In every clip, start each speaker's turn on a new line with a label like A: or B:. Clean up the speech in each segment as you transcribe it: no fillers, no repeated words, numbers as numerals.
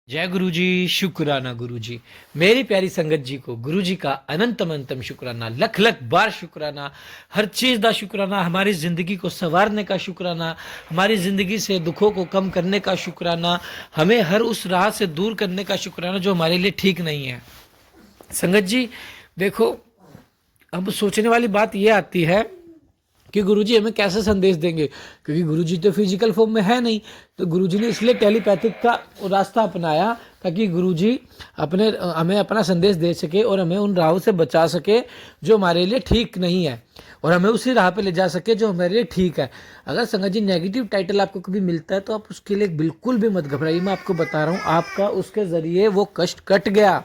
A: जय गुरु जी। शुक्राना गुरु जी। मेरी प्यारी संगत जी को गुरु जी का अनंतम अनंतम शुक्राना, लख लख बार शुक्राना। हर चीज़ का शुक्राना, हमारी ज़िंदगी को संवारने का शुक्राना, हमारी ज़िंदगी से दुखों को कम करने का शुक्राना, हमें हर उस राह से दूर करने का शुक्राना जो हमारे लिए ठीक नहीं है। संगत जी देखो, अब सोचने वाली बात यह आती है कि गुरुजी हमें कैसे संदेश देंगे, क्योंकि गुरुजी तो फिजिकल फॉर्म में है नहीं। तो गुरुजी ने इसलिए टेलीपैथिक का रास्ता अपनाया ताकि गुरुजी अपने हमें अपना संदेश दे सके और हमें उन राहों से बचा सके जो हमारे लिए ठीक नहीं है, और हमें उसी राह पे ले जा सके जो हमारे लिए ठीक है। अगर संगत जी नेगेटिव टाइटल आपको कभी मिलता है तो आप उसके लिए बिल्कुल भी मत घबराइए। मैं आपको बता रहा हूँ, आपका उसके ज़रिए वो कष्ट कट गया।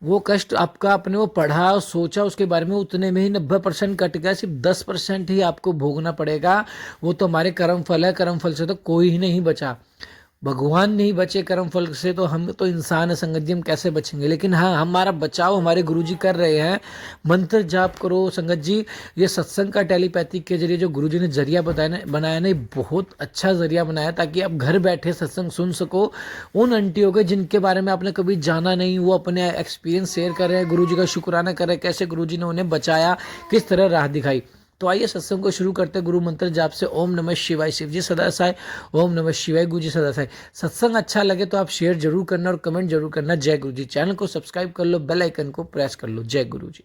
A: वो कष्ट आपका आपने वो पढ़ा और सोचा उसके बारे में, उतने में ही 90% कट गया। सिर्फ 10% ही आपको भोगना पड़ेगा। वो तो हमारे कर्म फल है, कर्म फल से तो कोई ही नहीं बचा। भगवान नहीं बचे कर्म फल से, तो हम तो इंसान है संगत जी, हम कैसे बचेंगे। लेकिन हाँ, हमारा बचाव हमारे गुरुजी कर रहे हैं। मंत्र जाप करो संगत जी। ये सत्संग का टेलीपैथिक के जरिए जो गुरुजी ने जरिया बनाया ना, बहुत अच्छा जरिया बनाया, ताकि आप घर बैठे सत्संग सुन सको। उन आंटियों के जिनके बारे में आपने कभी जाना नहीं, वो अपने एक्सपीरियंस शेयर कर रहे हैं, गुरुजी का शुक्राना कर रहे हैं, कैसे गुरुजी ने उन्हें बचाया, किस तरह राह दिखाई। तो आइए सत्संग को शुरू करते हैं गुरु मंत्र जाप से। ओम नमः शिवाय। शिव जी सदा साय। ओम नमः शिवाय। गुरु जी सदा साय। सत्संग अच्छा लगे तो आप शेयर जरूर करना और कमेंट जरूर करना। जय गुरु जी। चैनल को सब्सक्राइब कर लो, बेल आइकन को प्रेस कर लो। जय गुरु जी।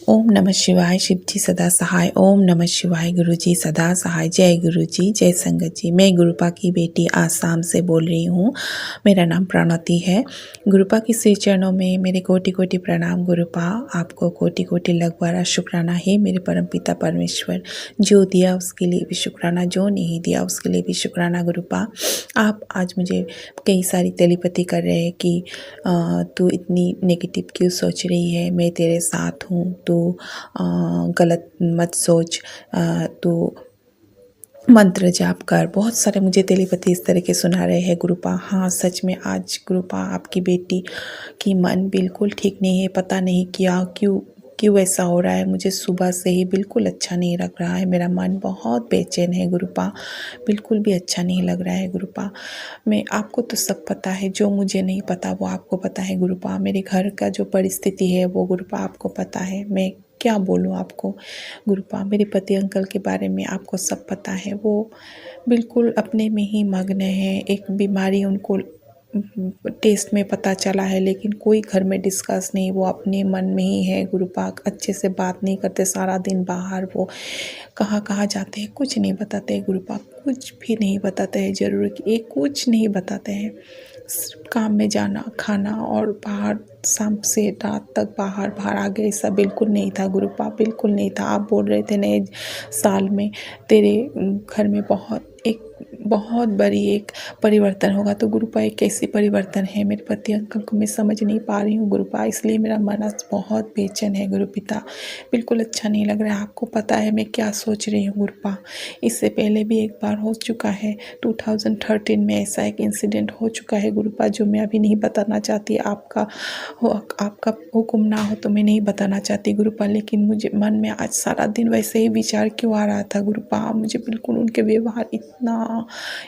B: ओम नमः शिवाय। शिव जी सदा सहाय। ओम नमः शिवाय। गुरु जी सदा सहाय। जय गुरु जी, जय संगत जी। मैं गुरुपा की बेटी आसाम से बोल रही हूँ। मेरा नाम प्रणति है। गुरुपा की श्री चरणों में मेरे कोटि कोटि प्रणाम। गुरुपा आपको कोटि कोटि लगवारा शुक्राना है। मेरे परम पिता परमेश्वर, जो दिया उसके लिए भी शुक्राना, जो नहीं दिया उसके लिए भी शुक्राना। गुरुपा आप आज मुझे कई सारी तेलीपति कर रहे हैं कि तू इतनी नेगेटिव क्यों सोच रही है, मैं तेरे साथ हूँ, तू गलत मत सोच, तू मंत्र जाप कर। बहुत सारे मुझे तेलीपति इस तरह के सुना रहे हैं गुरुपा। हाँ सच में आज गुरुपा आपकी बेटी की मन बिल्कुल ठीक नहीं है। पता नहीं क्या क्यों क्यों ऐसा हो रहा है। मुझे सुबह से ही बिल्कुल अच्छा नहीं लग रहा है। मेरा मन बहुत बेचैन है गुरुपा, बिल्कुल भी अच्छा नहीं लग रहा है गुरुपा। मैं आपको तो सब पता है, जो मुझे नहीं पता वो आपको पता है गुरुपा। मेरे घर का जो परिस्थिति है वो गुरुपा आपको पता है। मैं क्या बोलूँ आपको गुरुपा। मेरे पति अंकल के बारे में आपको सब पता है। वो बिल्कुल अपने में ही मग्न है। एक बीमारी उनको टेस्ट में पता चला है, लेकिन कोई घर में डिस्कस नहीं, वो अपने मन में ही है गुरुपा। अच्छे से बात नहीं करते, सारा दिन बाहर वो कहाँ कहाँ जाते हैं कुछ नहीं बताते हैं गुरुपा, कुछ भी नहीं बताते हैं। ज़रूर कि एक कुछ नहीं बताते हैं। सिर्फ काम में जाना, खाना और बाहर शाम से रात तक बाहर बाहर आ गए, ऐसा बिल्कुल नहीं था गुरुपा, बिल्कुल नहीं था। आप बोल रहे थे नए साल में तेरे घर में बहुत बड़ी एक परिवर्तन होगा, तो गुरुपा एक कैसी परिवर्तन है मेरे पति अंकल को मैं समझ नहीं पा रही हूँ गुरुपा। इसलिए मेरा मन आज बहुत बेचैन है गुरुपिता, बिल्कुल अच्छा नहीं लग रहा है। आपको पता है मैं क्या सोच रही हूँ गुरुपा। इससे पहले भी एक बार हो चुका है, 2013 में ऐसा एक इंसिडेंट हो चुका है गुरुपा, जो मैं अभी नहीं बताना चाहती। आपका हुक्म ना हो तो मैं नहीं बताना चाहती गुरुपा। लेकिन मुझे मन में आज सारा दिन वैसे ही विचार क्यों आ रहा था गुरुपा। मुझे बिल्कुल उनके व्यवहार,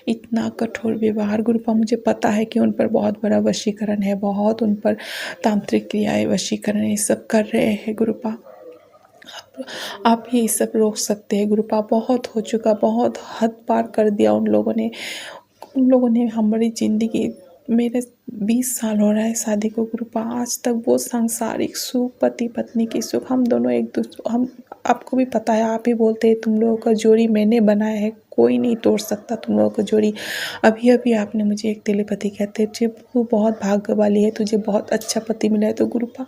B: इतना कठोर व्यवहार गुरुपा। मुझे पता है कि उन पर बहुत बड़ा वशीकरण है, बहुत उन पर तांत्रिक क्रियाएं वशीकरण ये सब कर रहे हैं गुरुपा। आप ही सब रोक सकते हैं गुरुपा। बहुत हो चुका, बहुत हद पार कर दिया उन लोगों ने हमारी ज़िंदगी। मेरे 20 साल हो रहा है शादी को गुरुपा, आज तक वो सांसारिक सुख, पति पत्नी की सुख, हम दोनों एक दूसरे, हम आपको भी पता है, आप ही बोलते हैं तुम लोगों का जोड़ी मैंने बनाया है, कोई नहीं तोड़ सकता तुम लोगों का जोड़ी। अभी अभी आपने मुझे एक तेलीपति कहते थे वो बहुत भाग्य वाली है, तुझे बहुत अच्छा पति मिला है। तो गुरुपा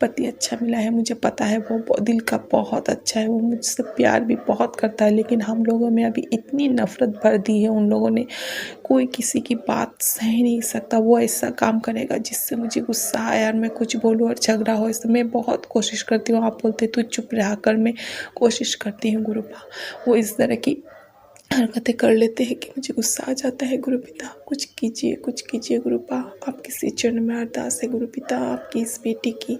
B: पति अच्छा मिला है, मुझे पता है, वो दिल का बहुत अच्छा है, वो मुझसे प्यार भी बहुत करता है। लेकिन हम लोगों में अभी इतनी नफरत भर दी है उन लोगों ने, कोई किसी की बात सह नहीं सकता। वो ऐसा काम करेगा जिससे मुझे गुस्सा आए और मैं कुछ बोलूँ और झगड़ा हो। इससे मैं बहुत कोशिश करती हूँ, आप बोलते तू चुप रहा कर, मैं कोशिश करती हूँ गुरुपा। वो इस तरह की हरकतें कर लेते हैं कि मुझे गुस्सा आ जाता है। गुरु पिता कुछ कीजिए गुरुपा, आपके श्री चरण में अरदास है गुरु पिता, आपकी इस बेटी की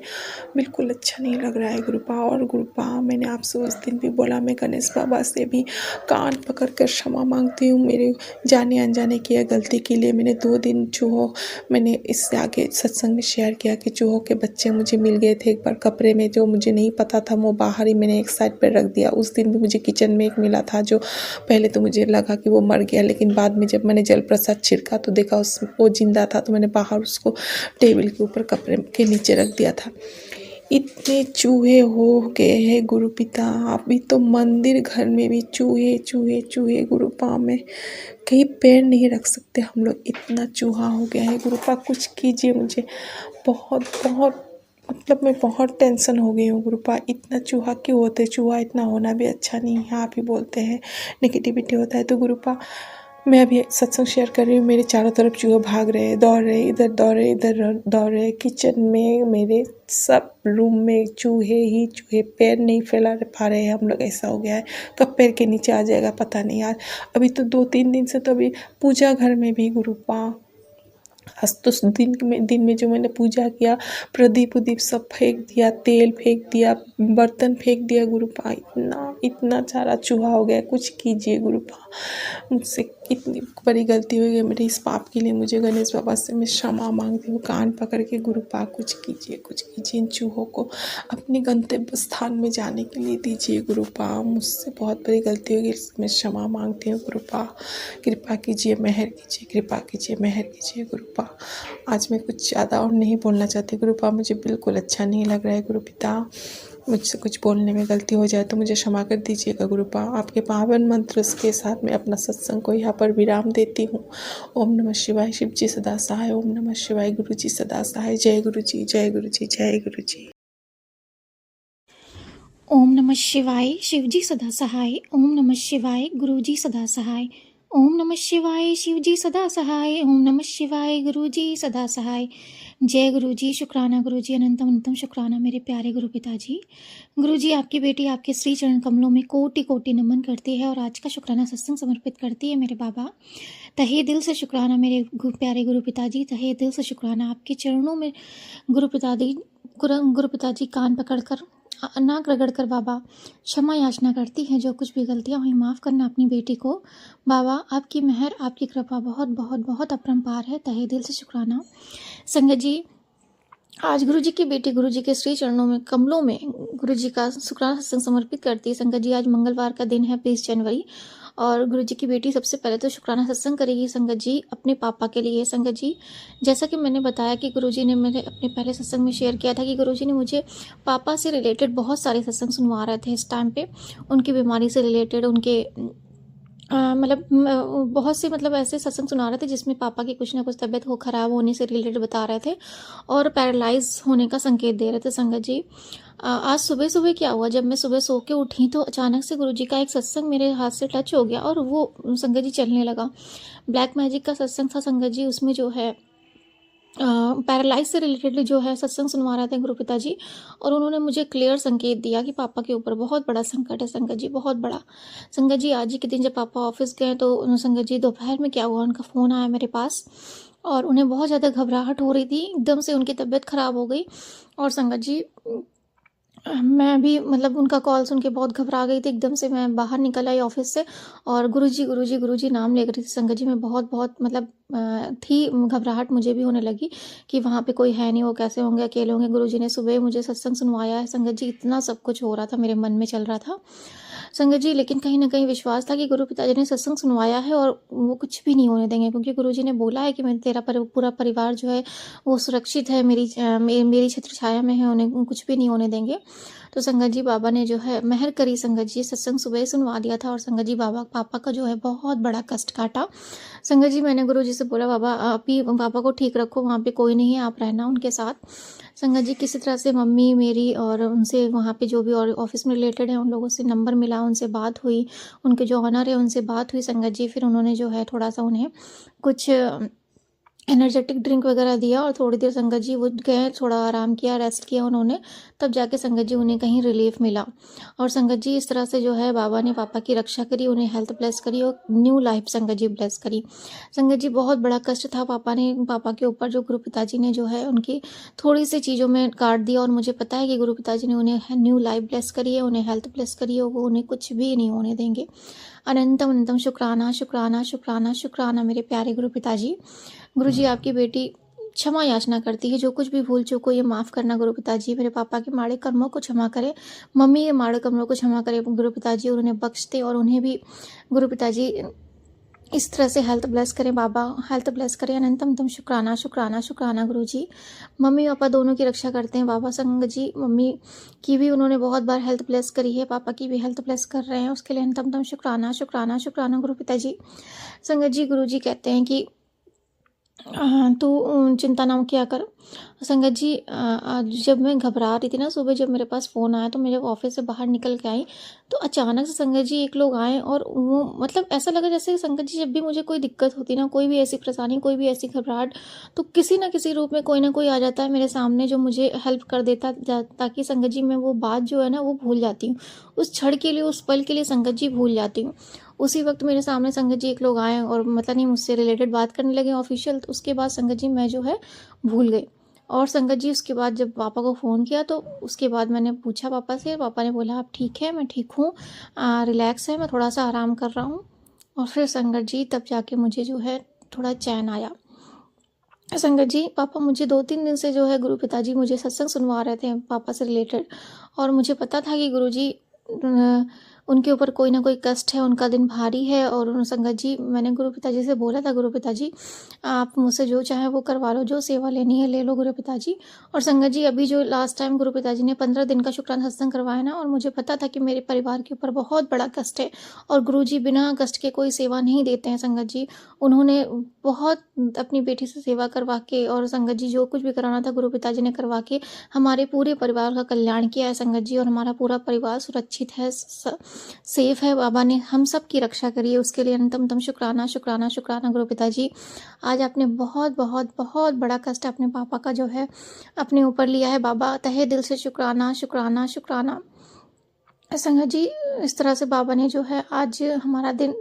B: बिल्कुल अच्छा नहीं लग रहा है गुरुपा। और गुरुपा मैंने आपसे उस दिन भी बोला, मैं गणेश बाबा से भी कान पकड़ कर क्षमा मांगती हूँ मेरे जाने अनजाने किया गलती के लिए। मैंने 2 दिन चूहों, मैंने इससे आगे सत्संग में शेयर किया कि चूहों के बच्चे मुझे मिल गए थे एक बार कपड़े में, जो मुझे नहीं पता था, वो बाहर ही मैंने एक साइड पर रख दिया। उस दिन भी मुझे किचन में एक मिला था, जो पहले तो मुझे लगा कि वो मर गया, लेकिन बाद में जब मैंने जल प्रसाद छिड़का तो देखा वो जिंदा था। तो मैंने बाहर उसको टेबल के ऊपर कपड़े के नीचे रख दिया था। इतने चूहे हो गए हैं गुरु पिता, अभी तो मंदिर घर में भी चूहे चूहे चूहे गुरुपा में कहीं पैर नहीं रख सकते हम लोग, इतना चूहा हो गया है गुरुपा। कुछ कीजिए, मुझे बहुत बहुत मतलब मैं बहुत टेंशन हो गई हूँ गुरुपा। इतना चूहा क्यों होते हैं? चूहा इतना होना भी अच्छा नहीं है, आप ही बोलते हैं नेगेटिविटी होता है। तो गुरुपा मैं अभी सत्संग शेयर कर रही हूँ, मेरे चारों तरफ चूहे भाग रहे हैं, दौड़ रहे, इधर दौड़ रहे इधर दौड़ रहे, किचन में मेरे सब रूम में चूहे ही चूहे, पैर नहीं फैला पा रहे हैं हम लोग। ऐसा हो गया है कब पैर के नीचे आ जाएगा पता नहीं यार। अभी तो 2-3 दिन से तो अभी पूजा घर में भी गुरुपा, आज तो दिन में जो मैंने पूजा किया, प्रदीप उदीप सब फेंक दिया, तेल फेंक दिया, बर्तन फेंक दिया गुरुपा। इतना सारा चूहा हो गया, कुछ कीजिए गुरुपा। मुझसे इतनी बड़ी गलती हुई है, मेरे इस पाप के लिए मुझे गणेश बाबा से मैं क्षमा मांगती हूँ कान पकड़ के गुरुपा। कुछ कीजिए इन चूहों को अपने गंतव्य स्थान में जाने के लिए दीजिए गुरुपा। मुझसे बहुत बड़ी गलती हुई, मैं क्षमा मांगती हूँ गुरुपा। कृपा कीजिए, मेहर कीजिए, कृपा कीजिए, मेहर कीजिए गुरुपा। आज मैं कुछ ज़्यादा और नहीं बोलना चाहती गुरुपा, मुझे बिल्कुल अच्छा नहीं लग रहा है गुरु पिता। मुझसे कुछ बोलने में गलती हो जाए तो मुझे क्षमा कर दीजिएगा गुरुपा। आपके पावन मंत्र के साथ मैं अपना सत्संग को यहाँ पर विराम देती हूँ। ओम नमः शिवाय, शिव जी सदा सहाय। ओम नमः शिवाय, गुरु जी सदा सहाय। जय गुरु जी, जय गुरु जी, जय गुरु जी।
C: ओम नमः शिवाय, शिवजी सदा सहाय। ओम नमः शिवाय, गुरुजी सदा सहाय। ओम नमः शिवाय, शिवजी सदा सहाय। ओम नमः शिवाय, गुरुजी सदा सहाय। जय गुरुजी, शुक्राना गुरुजी, अनंतम अनंतम शुक्राना मेरे प्यारे गुरु पिताजी। गुरुजी, आपकी बेटी आपके श्री चरण कमलों में कोटि कोटि नमन करती है और आज का शुक्राना सत्संग समर्पित करती है मेरे बाबा। तहे दिल से शुक्राना मेरे प्यारे गुरु पिताजी, तहे दिल से शुक्राना। आपके चरणों में गुरु पिताजी कान पकड़कर नाक रगड़ कर बाबा क्षमा याचना करती है। जो कुछ भी गलतियां हुई माफ़ करना अपनी बेटी को। बाबा आपकी मेहर, आपकी कृपा बहुत बहुत बहुत अपरंपार है। तहे दिल से शुक्राना। संगत जी, आज गुरुजी की बेटी गुरुजी के श्री चरणों में कमलों में गुरुजी का शुक्राना सत्संग समर्पित करती है। संगत जी, आज मंगलवार का दिन है, 20 जनवरी, और गुरुजी की बेटी सबसे पहले तो शुक्राना सत्संग करेगी संगत जी अपने पापा के लिए। संगत जी, जैसा कि मैंने बताया कि गुरुजी ने मेरे अपने पहले सत्संग में शेयर किया था कि गुरुजी ने मुझे पापा से रिलेटेड बहुत सारे सत्संग सुनवा रहे थे इस टाइम पे, उनकी बीमारी से रिलेटेड, उनके बहुत से ऐसे सत्संग सुना रहे थे जिसमें पापा की कुछ ना कुछ तबीयत हो खराब होने से रिलेटेड बता रहे थे और पैरालाइज होने का संकेत दे रहे थे। संगत जी, आज सुबह सुबह क्या हुआ, जब मैं सुबह सो के उठी तो अचानक से गुरुजी का एक सत्संग मेरे हाथ से टच हो गया और वो संगत जी चलने लगा। ब्लैक मैजिक का सत्संग था संगत जी, उसमें जो है पैरालाइज से रिलेटेड जो है सत्संग सुनवा रहे थे गुरु पिताजी, और उन्होंने मुझे क्लियर संकेत दिया कि पापा के ऊपर बहुत बड़ा संकट है संगत जी, बहुत बड़ा। संगत जी, आज ही के दिन जब पापा ऑफिस गए तो संगत जी दोपहर में क्या हुआ, उनका फ़ोन आया मेरे पास और उन्हें बहुत ज़्यादा घबराहट हो रही थी, एकदम से उनकी तबीयत ख़राब हो गई। और संगत जी, मैं भी उनका कॉल सुन के बहुत घबरा गई थी। एकदम से मैं बाहर निकल आई ऑफिस से और गुरुजी नाम ले रही थी संगत जी। मैं बहुत बहुत थी घबराहट मुझे भी होने लगी कि वहाँ पे कोई है नहीं, वो कैसे होंगे, अकेले होंगे। गुरुजी ने सुबह मुझे सत्संग सुनवाया है संगत जी, इतना सब कुछ हो रहा था, मेरे मन में चल रहा था संगत जी, लेकिन कहीं ना कहीं विश्वास था कि गुरु पिताजी ने सत्संग सुनवाया है और वो कुछ भी नहीं होने देंगे, क्योंकि गुरुजी ने बोला है कि मैं तेरा पूरा परिवार जो है वो सुरक्षित है, मेरी छत्र छाया में है, उन्हें कुछ भी नहीं होने देंगे। तो संगत जी, बाबा ने जो है मेहर करी संगत जी, सत्संग सुबह सुनवा दिया था और संगत जी पापा का जो है बहुत बड़ा कष्ट काटा। संगत जी, मैंने गुरुजी से बोला बाबा आप ही पापा को ठीक रखो, वहाँ पे कोई नहीं है, आप रहना उनके साथ। संगत जी, किसी तरह से मम्मी मेरी और उनसे वहाँ पे जो भी और ऑफिस में रिलेटेड है उन लोगों से नंबर मिला, उनसे बात हुई, उनके जो ऑनर है उनसे बात हुई संगत जी। फिर उन्होंने जो है थोड़ा सा उन्हें कुछ एनर्जेटिक ड्रिंक वगैरह दिया और थोड़ी देर संगत जी वो गए, थोड़ा आराम किया, रेस्ट किया उन्होंने, तब जाके संगत जी उन्हें कहीं रिलीफ मिला। और संगत जी इस तरह से जो है बाबा ने पापा की रक्षा करी, उन्हें हेल्थ ब्लेस करी और न्यू लाइफ संगत जी ब्लेस करी। संगत जी बहुत बड़ा कष्ट था पापा के ऊपर, जो गुरु पिताजी ने जो है उनकी थोड़ी सी चीज़ों में काट दिया, और मुझे पता है कि गुरु पिताजी ने उन्हें न्यू लाइफ ब्लेस करी है, उन्हें हेल्थ ब्लेस करी है, वो उन्हें कुछ भी नहीं होने देंगे। अनंतम अनंतम शुक्राना शुक्राना शुक्राना शुक्राना मेरे प्यारे गुरु पिताजी। गुरु जी आपकी बेटी क्षमा याचना करती है, जो कुछ भी भूल चूक हो ये माफ़ करना गुरु पिताजी, मेरे पापा के माड़े कर्मों को क्षमा करें, मम्मी के माड़े कर्मों को क्षमा करें गुरु पिताजी, और उन्हें बख्श दे, और उन्हें भी गुरु पिताजी इस तरह से हेल्थ ब्लेस करें, बाबा हेल्थ ब्लेस करें। अनंतम तम शुक्राना शुक्राना शुक्राना गुरु जी। मम्मी पापा दोनों की रक्षा करते हैं बाबा। संगत जी मम्मी की भी उन्होंने बहुत बार हेल्थ ब्लेस करी है, पापा की भी हेल्थ ब्लेस कर रहे हैं, उसके लिए अनंतम तम शुक्राना शुक्राना शुक्राना गुरु पिताजी। संगत जी गुरु जी कहते हैं कि तू चिंता ना किया कर। संगत जी आज जब मैं घबरा रही थी ना, सुबह जब मेरे पास फ़ोन आया तो मैं जब ऑफिस से बाहर निकल के आई तो अचानक से संगत जी एक लोग आए, और वो मतलब ऐसा लगा जैसे संगत जी जब भी मुझे कोई दिक्कत होती ना, कोई भी ऐसी परेशानी, कोई भी ऐसी घबराहट, तो किसी ना किसी रूप में कोई ना कोई आ जाता है मेरे सामने जो मुझे हेल्प कर देता, ताकि संगत जी मैं वो बात जो है ना वो भूल जाती हूँ, उस क्षण के लिए, उस पल के लिए संगत जी भूल जाती हूँ। उसी वक्त मेरे सामने संगत जी एक लोग आए और मतलब नहीं मुझसे रिलेटेड बात करने लगे ऑफिशियल, तो उसके बाद संगत जी मैं जो है भूल गई। और संगत जी उसके बाद जब पापा को फ़ोन किया तो उसके बाद मैंने पूछा पापा से, पापा ने बोला आप ठीक है, मैं ठीक हूँ, रिलैक्स है, मैं थोड़ा सा आराम कर रहा हूँ। और फिर संगत जी तब जाके मुझे जो है थोड़ा चैन आया। संगत जी पापा मुझे 2-3 दिन से जो है गुरु पिताजी मुझे सत्संग सुनवा रहे थे पापा से रिलेटेड, और मुझे पता था कि गुरु जी उनके ऊपर कोई ना कोई कष्ट है, उनका दिन भारी है। और संगत जी मैंने गुरु पिताजी से बोला था, गुरु पिताजी आप मुझसे जो चाहे वो करवा लो, जो सेवा लेनी है ले लो गुरु पिताजी। और संगत जी अभी जो लास्ट टाइम गुरु पिताजी ने 15 दिन का शुक्राना सत्संग करवाया ना, और मुझे पता था कि मेरे परिवार के ऊपर बहुत बड़ा कष्ट है, और गुरु जी बिना कष्ट के कोई सेवा नहीं देते हैं। संगत जी उन्होंने बहुत अपनी बेटी से सेवा करवा के, और संगत जी जो कुछ भी कराना था गुरु पिताजी ने करवा के हमारे पूरे परिवार का कल्याण किया है संगत जी, और हमारा पूरा परिवार सुरक्षित है, सेफ है। बाबा ने हम सब की रक्षा करी है, उसके लिए अनंतम तम शुक्राना शुक्राना शुक्राना गुरु पिताजी। आज आपने बहुत बहुत बहुत बड़ा कष्ट अपने पापा का जो है अपने ऊपर लिया है बाबा, तहे दिल से शुक्राना शुक्राना शुक्राना। संगत जी इस तरह से बाबा ने जो है आज हमारा दिन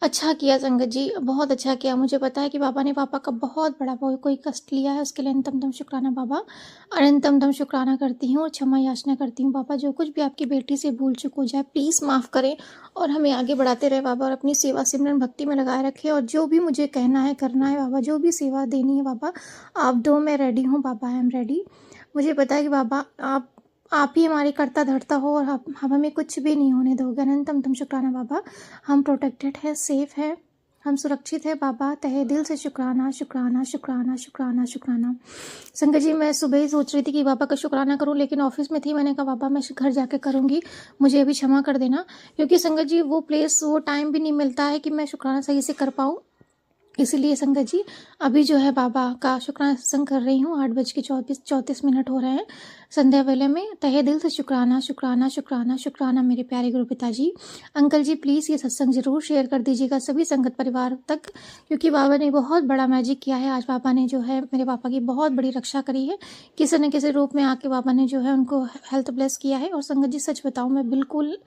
C: अच्छा किया संगत जी, बहुत अच्छा किया। मुझे पता है कि बाबा ने पापा का बहुत बड़ा कोई कष्ट लिया है, उसके लिए अनंतम तम शुक्राना बाबा। अनंतम तम शुक्राना करती हूँ और क्षमा याचना करती हूँ बाबा, जो कुछ भी आपकी बेटी से भूल चूक हो जाए प्लीज़ माफ़ करें, और हमें आगे बढ़ाते रहे बाबा, और अपनी सेवा सिमरन भक्ति में लगाए रखें। और जो भी मुझे कहना है करना है बाबा, जो भी सेवा देनी है बाबा आप दो, मैं रेडी हूँ बाबा, आई एम रेडी। मुझे पता है कि बाबा आप ही हमारी करता धरता हो, और आप हमें कुछ भी नहीं होने दोगे। अनंतम तुम शुक्राना बाबा, हम प्रोटेक्टेड है, सेफ है, हम सुरक्षित है बाबा, तहे दिल से शुक्राना शुक्राना शुक्राना शुक्राना शुक्राना। संगत जी मैं सुबह ही सोच रही थी कि बाबा का शुक्राना करूं, लेकिन ऑफिस में थी, मैंने कहा बाबा मैं घर जाके करूंगी, मुझे अभी क्षमा कर देना, क्योंकि संगत जी वो प्लेस वो टाइम भी नहीं मिलता है कि मैं शुक्राना सही से कर पाऊँ। इसीलिए संगत जी अभी जो है बाबा का शुक्राना सत्संग कर रही हूँ, 8:34 हो रहे हैं संध्या वेले में। तहे दिल से शुक्राना शुक्राना शुक्राना शुक्राना मेरे प्यारे गुरु पिताजी। अंकल जी प्लीज़ ये सत्संग ज़रूर शेयर कर दीजिएगा सभी संगत परिवार तक, क्योंकि बाबा ने बहुत बड़ा मैजिक किया है। आज बाबा ने जो है मेरे पापा की बहुत बड़ी रक्षा करी है, किसी न किसी रूप में आके बाबा ने जो है उनको हेल्थ ब्लेस किया है। और संगत जी सच बताऊँ मैं बिल्कुल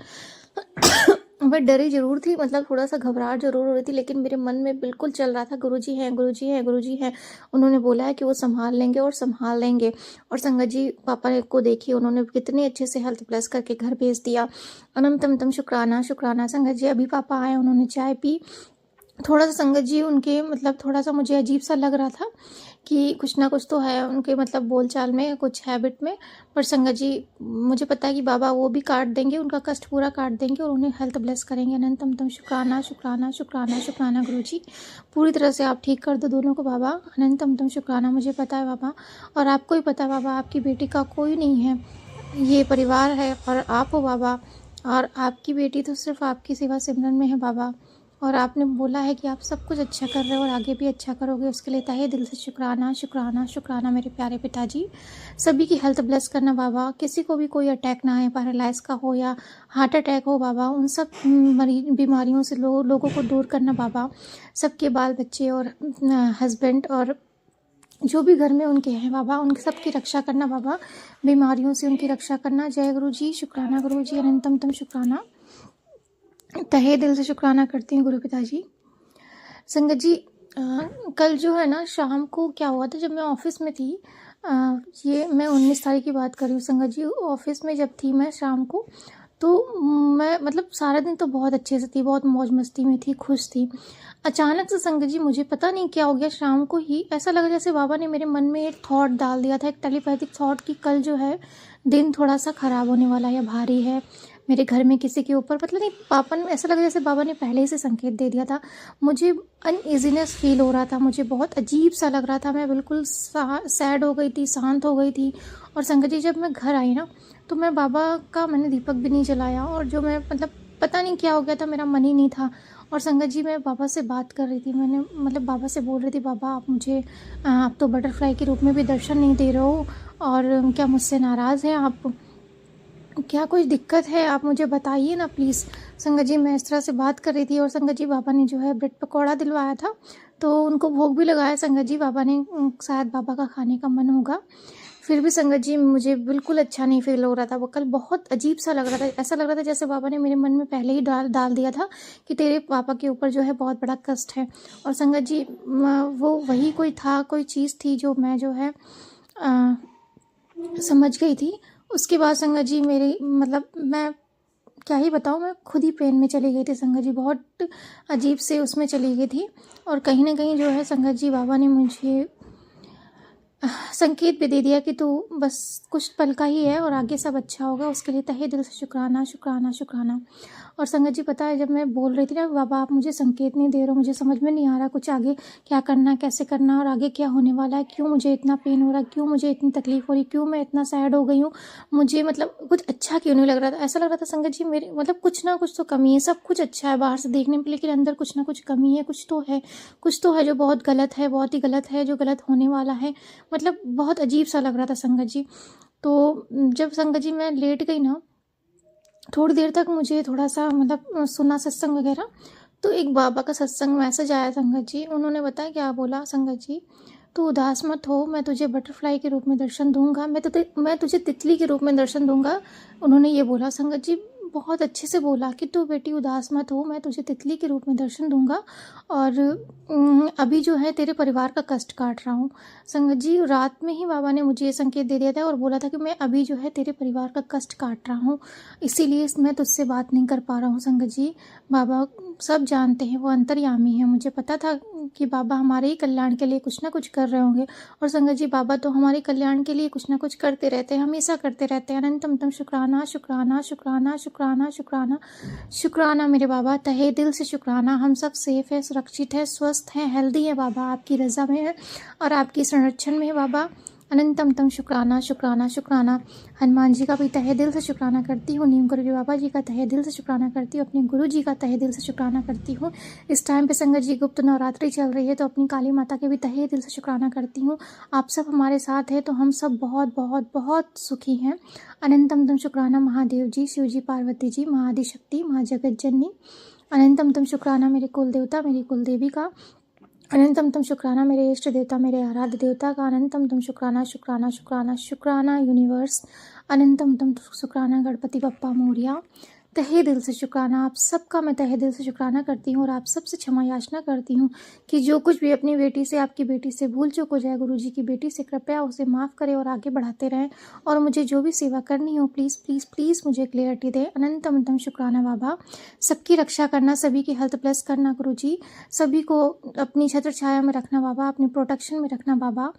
C: मैं डरी ज़रूर थी, मतलब थोड़ा सा घबराहट ज़रूर हो रही थी, लेकिन मेरे मन में बिल्कुल चल रहा था गुरुजी हैं गुरुजी हैं गुरुजी हैं, उन्होंने बोला है कि वो संभाल लेंगे और संभाल लेंगे। और संगत जी पापा को देखिए उन्होंने कितने अच्छे से हेल्थ प्लस करके घर भेज दिया। अनंतम तम शुक्राना शुक्राना। संगत जी अभी पापा आए, उन्होंने चाय पी, थोड़ा सा संगत जी उनके मतलब थोड़ा सा मुझे अजीब सा लग रहा था कि कुछ ना कुछ तो है उनके मतलब बोलचाल में, कुछ हैबिट में, पर संगत जी मुझे पता है कि बाबा वो भी काट देंगे, उनका कष्ट पूरा काट देंगे और उन्हें हेल्थ ब्लेस करेंगे। अनंतम तम शुक्राना शुक्राना शुक्राना शुक्राना गुरु जी, पूरी तरह से आप ठीक कर दो दोनों को बाबा। अनंतम तम शुक्राना, मुझे पता है बाबा, और आपको ही पता है बाबा, आपकी बेटी का कोई नहीं है, ये परिवार है और आप हो बाबा, और आपकी बेटी तो सिर्फ आपकी सेवा सिमरन में है बाबा। और आपने बोला है कि आप सब कुछ अच्छा कर रहे हो और आगे भी अच्छा करोगे, उसके लिए तहे दिल से शुक्राना शुक्राना शुक्राना मेरे प्यारे पिताजी। सभी की हेल्थ ब्लेस करना बाबा, किसी को भी कोई अटैक ना आए, पैरालाइज का हो या हार्ट अटैक हो बाबा, उन सब बीमारियों से लोगों को दूर करना बाबा। सबके बाल बच्चे और हस्बैंड और जो भी घर में उनके हैं बाबा, उनके सबकी रक्षा करना बाबा, बीमारियों से उनकी रक्षा करना। जय गुरु जी, शुक्राना गुरु जी, अनंतम शुक्राना, तहे दिल से शुक्राना करती हूँ गुरु पिताजी। संगत जी, कल जो है ना शाम को क्या हुआ था, जब मैं ऑफिस में थी, ये मैं 19 तारीख की बात कर रही हूँ संगत जी। ऑफिस में जब थी मैं शाम को, तो मैं मतलब सारा दिन तो बहुत अच्छे से थी, बहुत मौज मस्ती में थी, खुश थी। अचानक से संगत जी मुझे पता नहीं क्या हो गया, शाम को ही ऐसा लगा जैसे बाबा ने मेरे मन में एक थॉट डाल दिया था, एक टेलीपैथिक थॉट कि कल जो है दिन थोड़ा सा ख़राब होने वाला है, भारी है मेरे घर में किसी के ऊपर, मतलब नहीं पापा ने, ऐसा लगा जैसे बाबा ने पहले ही से संकेत दे दिया था। मुझे अनईजीनेस फील हो रहा था, मुझे बहुत अजीब सा लग रहा था, मैं बिल्कुल सैड हो गई थी, शांत हो गई थी। और संगत जी जब मैं घर आई ना, तो मैं बाबा का, मैंने दीपक भी नहीं जलाया, और जो मैं मतलब पता नहीं क्या हो गया था, मेरा मन ही नहीं था। और संगत जी मैं बाबा से बात कर रही थी, मैंने मतलब बाबा से बोल रही थी, बाबा आप मुझे, आप तो बटरफ्लाई के रूप में भी दर्शन नहीं दे रहे हो, और क्या मुझसे नाराज़ हैं आप, क्या कोई दिक्कत है, आप मुझे बताइए ना प्लीज़। संगत जी मैं इस तरह से बात कर रही थी, और संगत जी बाबा ने जो है ब्रेड पकौड़ा दिलवाया था, तो उनको भोग भी लगाया संगत जी बाबा ने, शायद बाबा का खाने का मन होगा। फिर भी संगत जी मुझे बिल्कुल अच्छा नहीं फील हो रहा था, वो कल बहुत अजीब सा लग रहा था, ऐसा लग रहा था जैसे बाबा ने मेरे मन में पहले ही डाल दिया था कि तेरे पापा के ऊपर जो है बहुत बड़ा कष्ट है। और संगत जी वो वही कोई था, कोई चीज़ थी जो मैं जो है समझ गई थी। उसके बाद संगत जी मेरी मतलब मैं क्या ही बताऊँ, मैं खुद ही पेन में चली गई थी संगत जी, बहुत अजीब से उसमें चली गई थी। और कहीं ना कहीं जो है संगत जी बाबा ने मुझे संकेत भी दे दिया कि तू बस कुछ पल का ही है और आगे सब अच्छा होगा, उसके लिए तहे दिल से शुक्राना शुक्राना शुक्राना। और संगत जी पता है, जब मैं बोल रही थी ना बाबा आप मुझे संकेत नहीं दे रहे हो, मुझे समझ में नहीं आ रहा कुछ आगे क्या करना, कैसे करना, और आगे क्या होने वाला है, क्यों मुझे इतना पेन हो रहा है, क्यों मुझे इतनी तकलीफ हो रही, क्यों मैं इतना सैड हो गई हूँ, मुझे मतलब कुछ अच्छा क्यों नहीं लग रहा था। ऐसा लग रहा था संगत जी मेरे मतलब कुछ ना कुछ तो कमी है, सब कुछ अच्छा है बाहर से देखने में, लेकिन अंदर कुछ ना कुछ कमी है, कुछ तो है जो बहुत गलत है, बहुत ही गलत है, जो गलत होने वाला है। मतलब बहुत अजीब सा लग रहा था संगत जी। तो जब संगत जी मैं लेट गई ना, थोड़ी देर तक मुझे थोड़ा सा मतलब सुना सत्संग वगैरह, तो एक बाबा का सत्संग मैसेज आया संगत जी, उन्होंने बताया क्या बोला संगत जी, तू उदास मत हो, मैं तुझे बटरफ्लाई के रूप में दर्शन दूंगा, मैं तुझे तितली के रूप में दर्शन दूंगा। उन्होंने ये बोला संगत जी, बहुत अच्छे से बोला कि तू बेटी उदास मत हो, मैं तुझे तितली के रूप में दर्शन दूंगा, और अभी जो है तेरे परिवार का कष्ट काट रहा हूँ। संगत जी रात में ही बाबा ने मुझे ये संकेत दे दिया था और बोला था कि मैं अभी जो है तेरे परिवार का कष्ट काट रहा हूँ, इसीलिए मैं तुझसे बात नहीं कर पा रहा हूँ। संगत जी बाबा सब जानते हैं, वो अंतर्यामी है, मुझे पता था कि बाबा हमारे ही कल्याण के लिए कुछ ना कुछ कर रहे होंगे। और संगत जी बाबा तो हमारे कल्याण के लिए कुछ ना कुछ करते रहते हैं, हमेशा करते रहते हैं। अनंतम शुक्राना शुक्राना शुक्राना शुक्राना शुक्राना शुक्राना मेरे बाबा, तहे दिल से शुक्राना। हम सब सेफ है, सुरक्षित है, स्वस्थ हैं, हेल्दी है बाबा, आपकी रज़ा में है और आपकी संरक्षण में है बाबा। अनंतम शुक्राना शुक्राना शुक्राना। हनुमान जी का भी तहे दिल से शुक्राना करती हूँ, नीम करोड़ी बाबा जी का तहे दिल से शुक्राना करती हूँ, अपने गुरु जी का तहे दिल से शुक्राना करती हूँ। इस टाइम पे संगत जी गुप्त नवरात्रि चल रही है, तो अपनी काली माता के भी तहे दिल से शुक्राना करती हूँ। आप सब हमारे साथ हैं तो हम सब बहुत बहुत बहुत सुखी हैं। अनंतम शुक्राना महादेव जी, शिव जी, पार्वती जी, महाआदि शक्ति, माँ जगत जननी। अनंतम शुक्राना मेरे कुल देवता, मेरी कुल देवी का। अनंतम शुक्राना मेरे इष्ट देवता, मेरे आराध्य देवता का। अनंतम शुक्राना शुक्राना शुक्राना शुक्राना यूनिवर्स। अनंतम शुक्राना गणपति बप्पा मोरिया। तहे दिल से शुक्राना आप सबका, मैं तहे दिल से शुक्राना करती हूँ और आप सबसे क्षमा याचना करती हूँ कि जो कुछ भी अपनी बेटी से, आपकी बेटी से भूल चूक हो जाए, गुरु जी की बेटी से कृपया उसे माफ़ करें और आगे बढ़ाते रहें। और मुझे जो भी सेवा करनी हो प्लीज़ प्लीज़ प्लीज़ मुझे क्लियरिटी दें। अनंतम शुक्राना बाबा, सबकी रक्षा करना, सभी की हेल्थ ब्लेस करना गुरु जी, सभी को अपनी छत्र छाया में रखना बाबा, अपनी प्रोटेक्शन में रखना बाबा।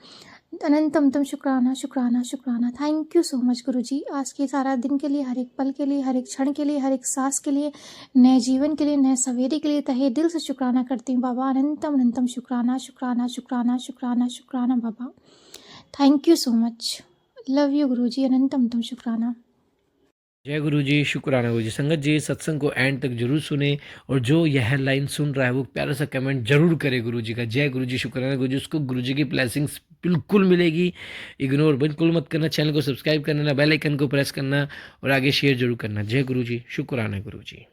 C: अनंतम शुक्राना शुक्राना शुक्राना। थैंक यू सो मच गुरु जी, आज के सारा दिन के लिए, हर एक पल के लिए, हर एक क्षण के लिए, हर एक सांस के लिए, नए जीवन के लिए, नए सवेरे के लिए तहे दिल से शुक्राना करती हूँ बाबा। अनंतम शुक्राना शुक्राना शुक्राना शुक्राना शुक्राना बाबा। Thank you so much, love you guru ji. अनंतम शुक्राना।
A: जय गुरु जी, शुक्राना गुरु जी। संगत जी, सत्संग को एंड तक जरूर सुने और जो यह लाइन सुन रहा है वो प्यारा सा कमेंट जरूर करे गुरु जी का। जय गुरु जी, शुक्राना गुरु जी। उसको गुरु जी की ब्लेसिंग्स बिल्कुल मिलेगी। इग्नोर बिल्कुल मत करना, चैनल को सब्सक्राइब करना, बेल आइकन को प्रेस करना और आगे शेयर जरूर करना। जय गुरु जी, शुक्राना गुरु जी।